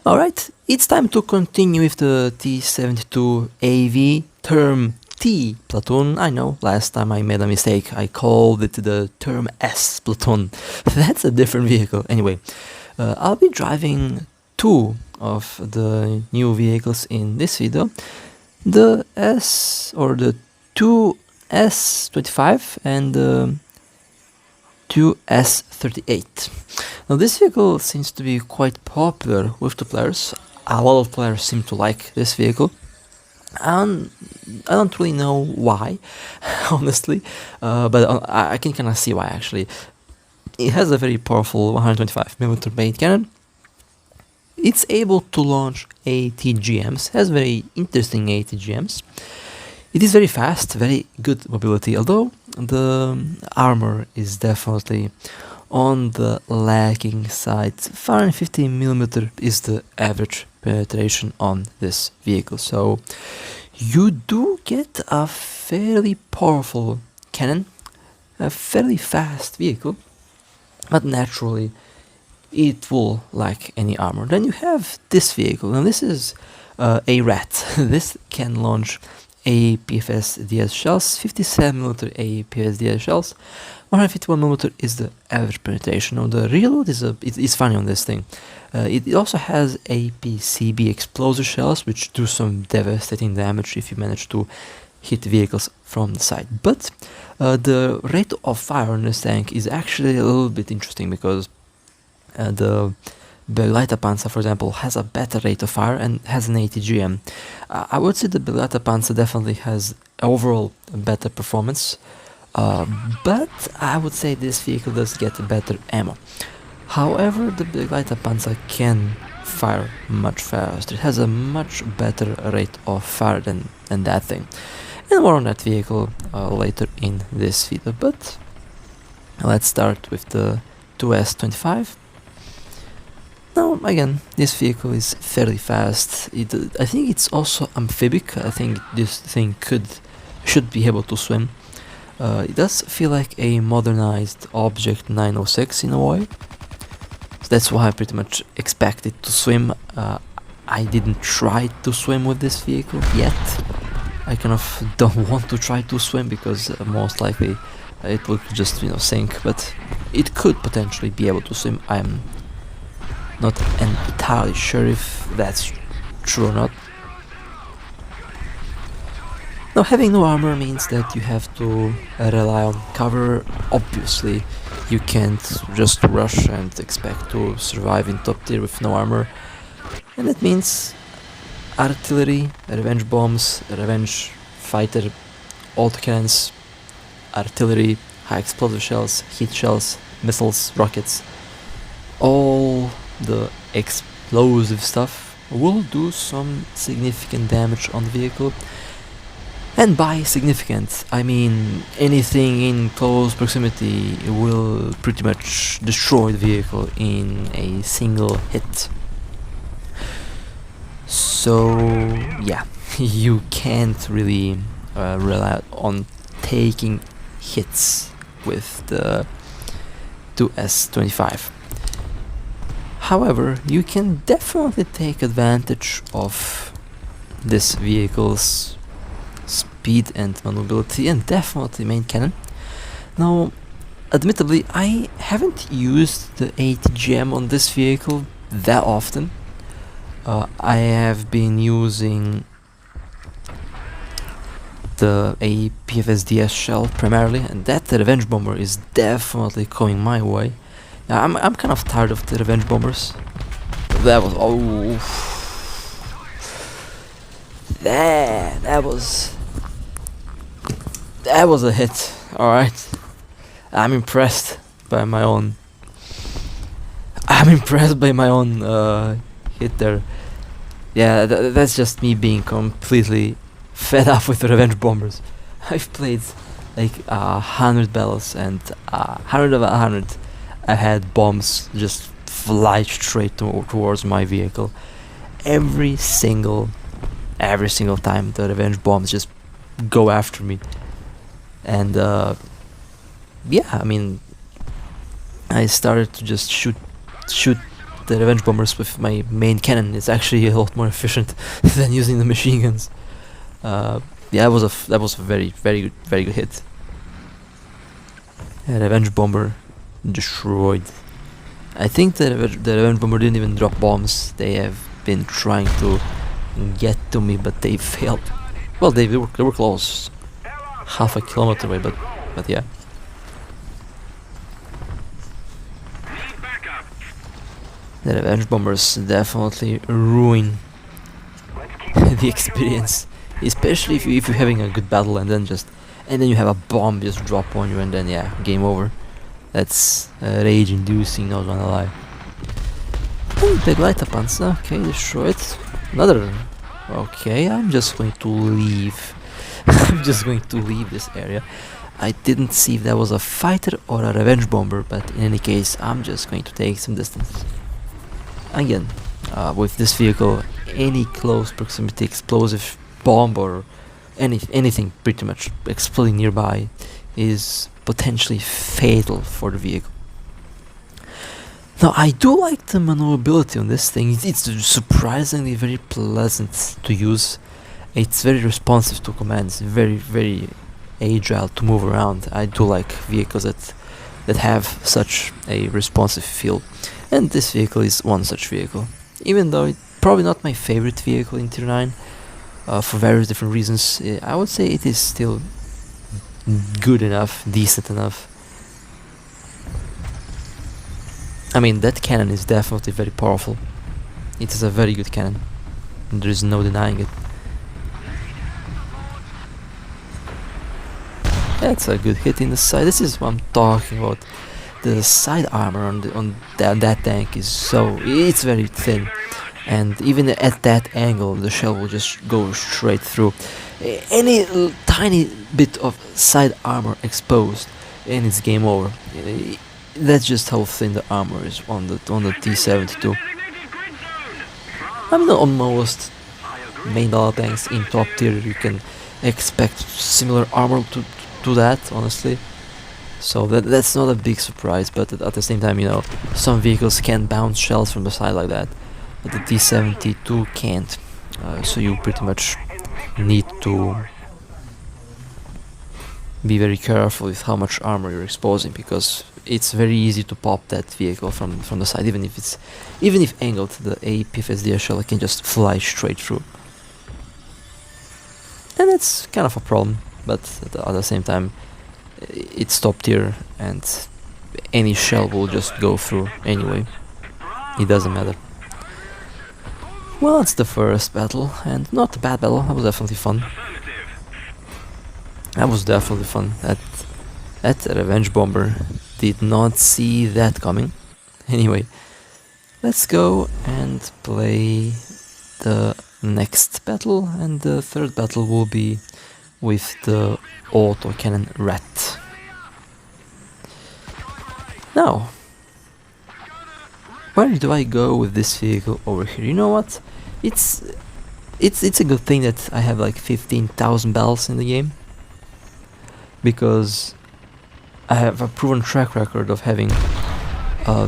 Alright, it's time to continue with the T-72 AV term T platoon. I know, last time I made a mistake, I called it the term S platoon. That's a different vehicle. Anyway, I'll be driving two of the new vehicles in this video. The S, or the 2S25 and the 2S38. Now this vehicle seems to be quite popular with the players. A lot of players seem to like this vehicle. And I don't really know why, honestly, but I can kind of see why actually. It has a very powerful 125mm main cannon. It's able to launch ATGMs, has very interesting ATGMs. It is very fast, very good mobility, although the armor is definitely on the lacking side. 450mm is the average penetration on this vehicle, so you do get a fairly powerful cannon, a fairly fast vehicle, but naturally it will lack any armor. Then you have this vehicle, and this is a Rat. This can launch APFS DS shells, 57mm APFS DS shells, 151mm is the average penetration. Now the reload is funny on this thing. It also has APCB explosive shells, which do some devastating damage if you manage to hit vehicles from the side. But the rate of fire on this tank is actually a little bit interesting, because the Begleiterpanzer, for example, has a better rate of fire and has an ATGM. I would say the Begleiterpanzer definitely has overall a better performance, but I would say this vehicle does get better ammo. However, the Begleiterpanzer can fire much faster. It has a much better rate of fire than that thing. And more on that vehicle later in this video, but let's start with the 2S25. Now, again, this vehicle is fairly fast. I think it's also amphibic. I think this thing should be able to swim. It does feel like a modernized Object 906 in a way. So that's why I pretty much expect it to swim. I didn't try to swim with this vehicle yet. I kind of don't want to try to swim, because most likely it will just, sink, but it could potentially be able to swim. I'm not entirely sure if that's true or not. Now, having no armor means that you have to rely on cover. Obviously, you can't just rush and expect to survive in top tier with no armor. And that means artillery, revenge bombs, revenge fighter, autocannons, artillery, high explosive shells, heat shells, missiles, rockets, all the explosive stuff will do some significant damage on the vehicle. And by significant, I mean anything in close proximity will pretty much destroy the vehicle in a single hit. So yeah, you can't really rely on taking hits with the 2S25. However, you can definitely take advantage of this vehicle's speed and maneuverability, and definitely main cannon. Now, admittedly, I haven't used the ATGM on this vehicle that often. I have been using the APFSDS shell primarily, and that revenge bomber is definitely coming my way. I'm kind of tired of the revenge bombers. That was a hit. All right, I'm impressed by my own hit there. Yeah, that's just me being completely fed up with the revenge bombers. I've played like 100 battles, and 100 of 100 I had bombs just fly straight towards my vehicle. Every single time the revenge bombs just go after me. And yeah, I mean, I started to just shoot the revenge bombers with my main cannon is actually a lot more efficient than using the machine guns. Yeah, that was a very good hit. A revenge bomber destroyed. I think the revenge bomber didn't even drop bombs. They have been trying to get to me, but they failed. Well, they were close, half a kilometer away, but yeah. The revenge bombers definitely ruin the experience, especially if you're having a good battle and then you have a bomb just drop on you and then yeah, game over. That's rage-inducing, not gonna lie. And the Gleiterpanzer, okay, destroyed. Another. Okay, I'm just going to leave. I'm just going to leave this area. I didn't see if that was a fighter or a revenge bomber, but in any case, I'm just going to take some distance. Again, with this vehicle, any close proximity explosive bomb or anything pretty much exploding nearby is potentially fatal for the vehicle. Now, I do like the maneuverability on this thing. It's surprisingly very pleasant to use. It's very responsive to commands, very agile to move around. I do like vehicles that have such a responsive feel, and this vehicle is one such vehicle. Even though it's probably not my favorite vehicle in Tier 9, for various different reasons, I would say it is still good enough, decent enough. I mean, that cannon is definitely very powerful. It is a very good cannon. There is no denying it. That's a good hit in the side. This is what I'm talking about. The side armor on that tank is it's very thin, and even at that angle, the shell will just go straight through. Any tiny bit of side armor exposed, and it's game over. That's just how thin the armor is on the T-72. I mean, on most main battle tanks in top tier, you can expect similar armor to that, honestly. So that's not a big surprise, but at the same time, you know, some vehicles can bounce shells from the side like that, but the T-72 can't. So you pretty much need to be very careful with how much armor you're exposing, because it's very easy to pop that vehicle from the side, even if angled. The APFSD shell can just fly straight through, and that's kind of a problem. But at the same time, it's top tier, and any shell will just go through anyway. It doesn't matter. Well, it's the first battle, and not a bad battle. That was definitely fun. That revenge bomber did not see that coming. Anyway, let's go and play the next battle, and the third battle will be with the Autocannon Rat. Now, where do I go with this vehicle over here? You know what? It's a good thing that I have like 15,000 battles in the game, because I have a proven track record of having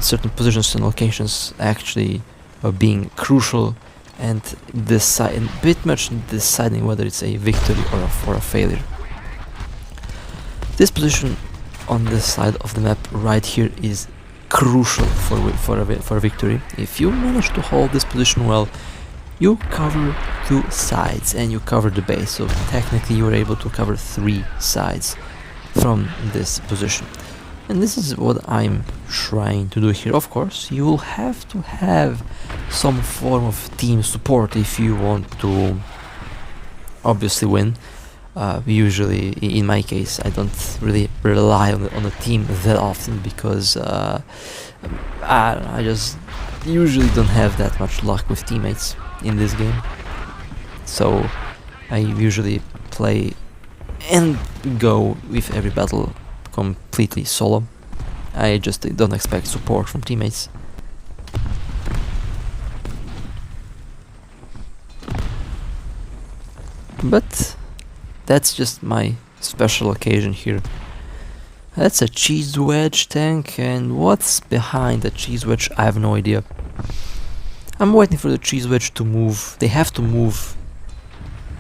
certain positions and locations actually being crucial and bit much deciding whether it's a victory or a failure. This position on this side of the map right here is crucial for a victory. If you manage to hold this position well, you cover 2 sides and you cover the base, so technically you are able to cover 3 sides from this position. And this is what I'm trying to do here. Of course, you will have to have some form of team support if you want to obviously win. Usually, in my case, I don't really rely on the team that often, because I just usually don't have that much luck with teammates in this game. So I usually play and go with every battle completely solo. I just don't expect support from teammates. But that's just my special occasion here. That's a cheese wedge tank, and what's behind the cheese wedge I have no idea. I'm waiting for the cheese wedge to move. They have to move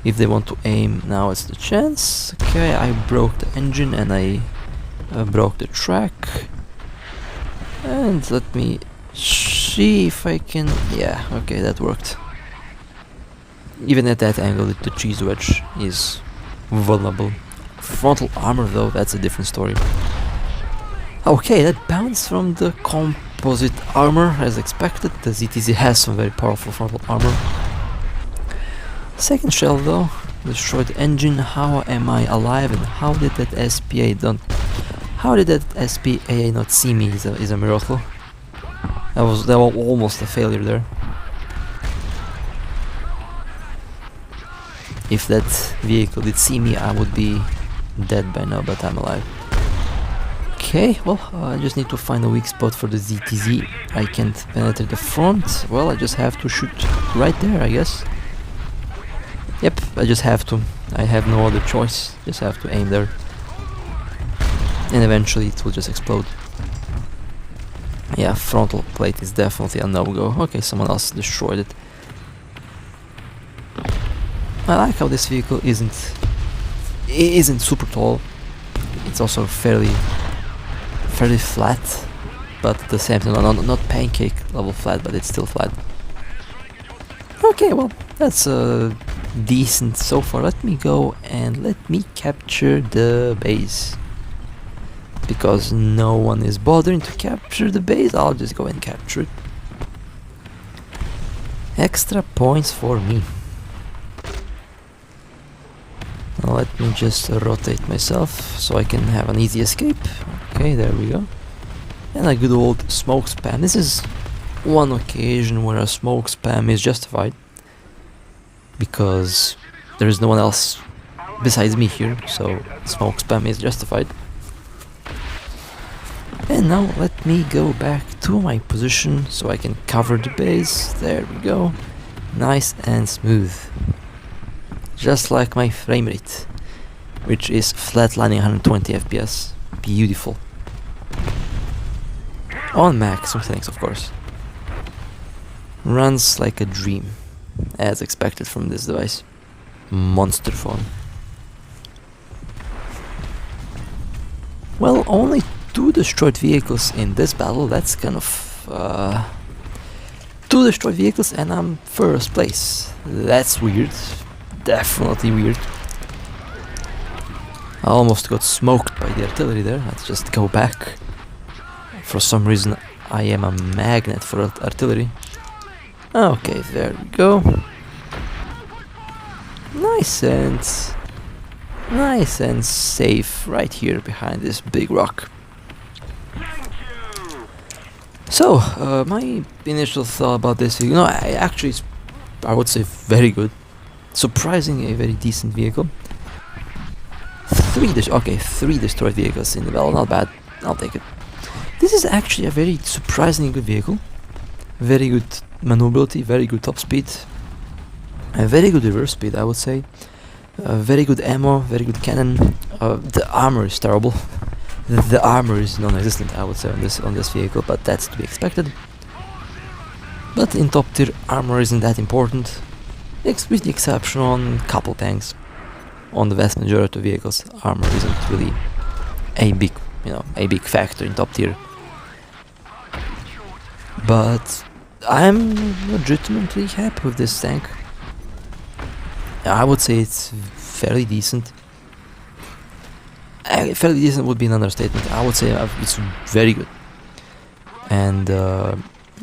if they want to aim. Now it's the chance. Okay, I broke the engine and I broke the track. And let me see if I can... Yeah, okay, that worked. Even at that angle, the cheese wedge is vulnerable. Frontal armor though, that's a different story. Okay, that bounced from the composite armor as expected. The ZTZ has some very powerful frontal armor. Second shell though, destroyed the engine. How am I alive and how did that How did that SPA not see me is a miracle. That was almost a failure there. If that vehicle did see me, I would be dead by now, but I'm alive. Okay, well, I just need to find a weak spot for the ZTZ. I can't penetrate the front. Well, I just have to shoot right there, I guess. Yep, I just have to. I have no other choice. Just have to aim there. And eventually it will just explode. Yeah, frontal plate is definitely a no-go. Okay, someone else destroyed it. I like how this vehicle isn't super tall. It's also fairly flat, but at the same time not pancake level flat, but it's still flat. Okay, well, that's decent so far. Let me go and let me capture the base. Because no one is bothering to capture the base, I'll just go and capture it. Extra points for me. Now let me just rotate myself so I can have an easy escape. Okay, there we go. And a good old smoke spam. This is one occasion where a smoke spam is justified. Because there is no one else besides me here, so smoke spam is justified. And now let me go back to my position so I can cover the base. There we go. Nice and smooth. Just like my frame rate, which is flatlining 120 FPS. Beautiful. On max settings, of course. Runs like a dream, as expected from this device. Monster phone. Well, only 2 destroyed vehicles in this battle. That's kind of 2 destroyed vehicles and I'm first place. That's weird. Definitely weird. I almost got smoked by the artillery there. Let's just go back. For some reason I am a magnet for artillery. Okay, there we go. Nice and safe right here behind this big rock. So, my initial thought about this, I would say very good. Surprisingly a very decent vehicle. 3 destroyed vehicles in the battle, not bad, I'll take it. This is actually a very surprisingly good vehicle. Very good maneuverability, very good top speed. A very good reverse speed, I would say. Very good ammo, very good cannon. The armor is terrible. The armor is non-existent, I would say, on this vehicle, but that's to be expected. But in top tier, armor isn't that important. With the exception on couple tanks. On the vast majority of vehicles, armor isn't really a big factor in top tier. But I'm legitimately happy with this tank. I would say it's fairly decent. Fairly decent would be an understatement. I would say it's very good. And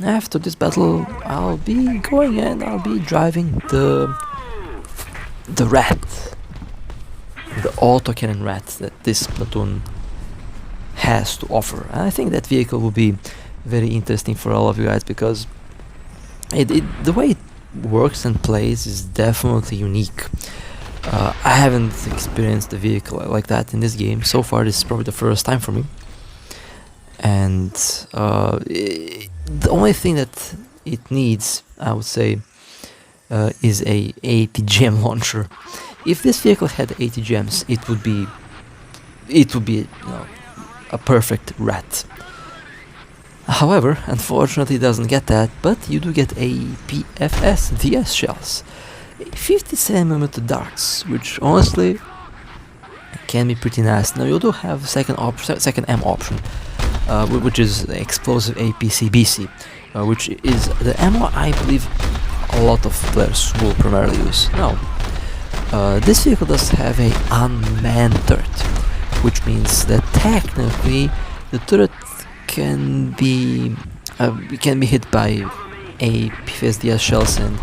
after this battle, I'll be going and I'll be driving the Rat, the Autocannon Rat that this platoon has to offer. And I think that vehicle will be very interesting for all of you guys because the way it works and plays is definitely unique. I haven't experienced a vehicle like that in this game so far. This is probably the first time for me, and the only thing that it needs, I would say, is a ATGM launcher. If this vehicle had ATGMs, it would be a perfect Rat. However, unfortunately it doesn't get that, but you do get a PFS DS shells. 57mm darts, which honestly can be pretty nice. Now you do have second M option, which is explosive APC BC, which is the ammo I believe a lot of players will primarily use. Now, this vehicle does have a unmanned turret, which means that technically the turret can be hit by a PFSDS shells, and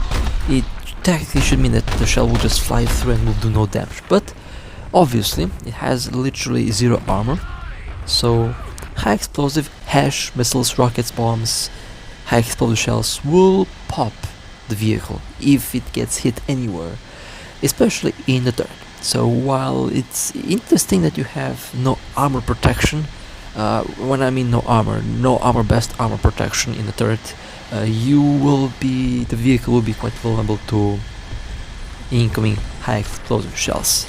it technically should mean that the shell will just fly through and will do no damage. But obviously, it has literally zero armor, so high explosive HASH missiles, rockets, bombs, high explosive shells will pop the vehicle if it gets hit anywhere, especially in the turret. So while it's interesting that you have no armor protection, when I mean no armor, best armor protection in the turret, the vehicle will be quite vulnerable to incoming high explosive shells.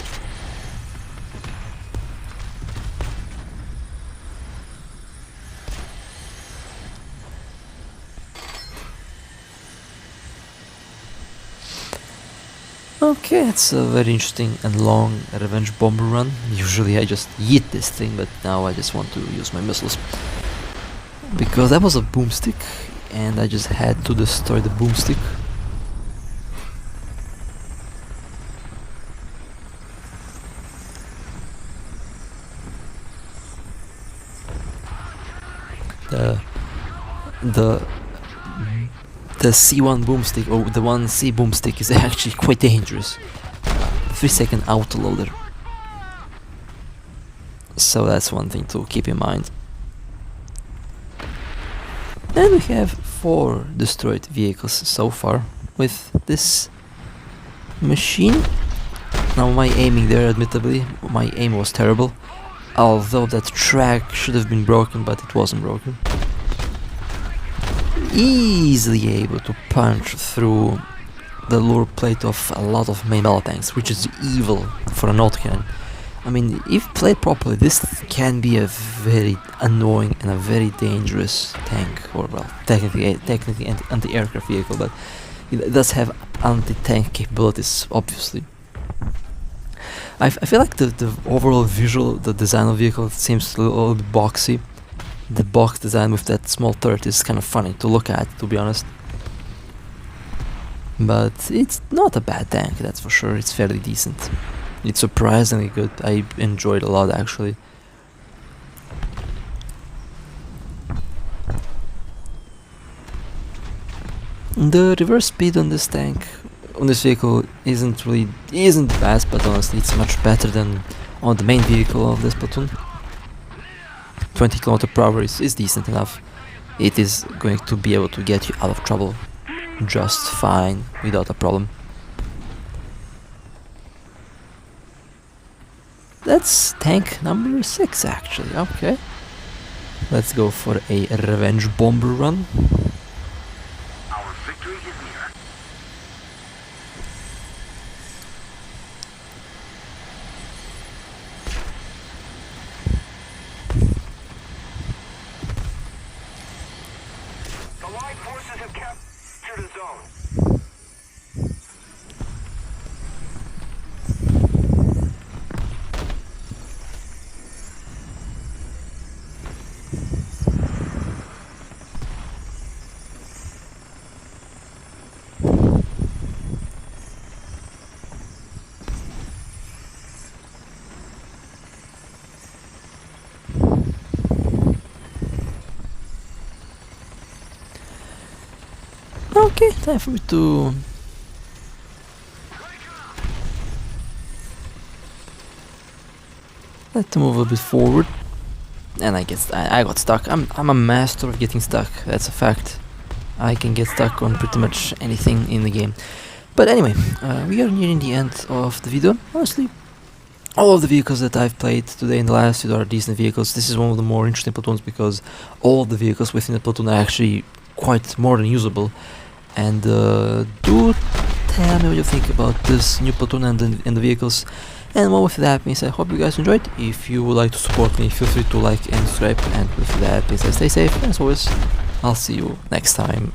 Okay, it's a very interesting and long revenge bomber run. Usually I just yeet this thing, but now I just want to use my missiles. Because that was a boomstick, and I just had to destroy the boomstick. The C1 boomstick, or the 1C boomstick, is actually quite dangerous. 3-second autoloader. So that's one thing to keep in mind. And we have 4 destroyed vehicles so far with this machine. Now my aiming there, admittedly, my aim was terrible. Although that track should have been broken, but it wasn't broken. Easily able to punch through the lower plate of a lot of main battle tanks, which is evil for an autocannon. I mean, if played properly, this can be a very annoying and a very dangerous tank, or well, technically anti-aircraft vehicle, but it does have anti-tank capabilities, obviously. I feel like the overall visual, the design of the vehicle seems a little bit boxy. The box design with that small turret is kind of funny to look at, to be honest. But it's not a bad tank, that's for sure. It's fairly decent. It's surprisingly good. I enjoyed it a lot, actually. The reverse speed on this tank, on this vehicle, isn't fast, but honestly it's much better than on the main vehicle of this platoon. 20 km/h is decent enough. It is going to be able to get you out of trouble just fine, without a problem. That's tank number 6 actually, okay. Let's go for a revenge bomber run. Our victory is near. The Allied forces have captured a zone. Okay, time for me to move a bit forward. And I got stuck. I'm a master of getting stuck. That's a fact. I can get stuck on pretty much anything in the game. But anyway, we are nearing the end of the video. Honestly, all of the vehicles that I've played today in the last video are decent vehicles. This is one of the more interesting platoons because all of the vehicles within the platoon are actually quite more than usable. And do tell me what you think about this new platoon and the vehicles. And well, with that being said, I hope you guys enjoyed. If you would like to support me, feel free to like and subscribe. And with that being said, stay safe. As always, I'll see you next time.